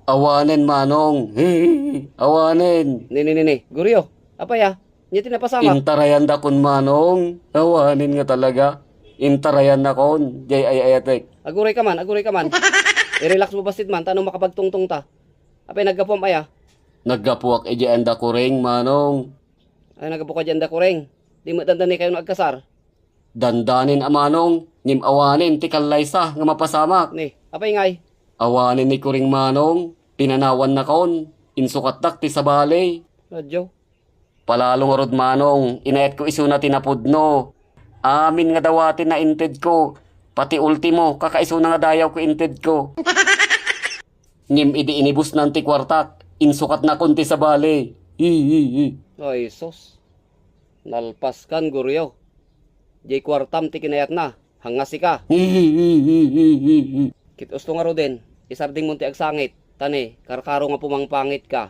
Awanin manong. Awanin. Ni. Guryo, apa ya? Nyeti na pasama. Intarayan da kun manong. Awanin nga talaga. Intarayan na kon. Jay ay ayatek. Aguray ka man. I-relax mo basit man, tanong makapagtungtong ta. Apay naggapuam aya. Naggapuak ejaan da kuring manong. Ay naggapu ka dyan da kureng. Di mo dandan ni kayo nagkasar. Dandanin amanong. Nim awanin ti kalaysa nga mapasamak. Ni, apay ngay. Awanin ni kuring manong. Pinanawan na kon. Insukatak ti sabali. Radyo. Palalong rod manong. Inayat ko iso na tinapudno. Amin nga dawatin na inted ko. Pati ultimo, kakaiso na nga dayaw ko inted ko. Ngim idi inibus ng ti kwartak. Insukat na konti sa bali. Ay sos. Nalpas kan guryo. Jay kwartam ti kinayat na. Hangasi ka. Kitos to nga ro din. Isarding munti agsangit. Tani, karkaro nga pumangpangit ka.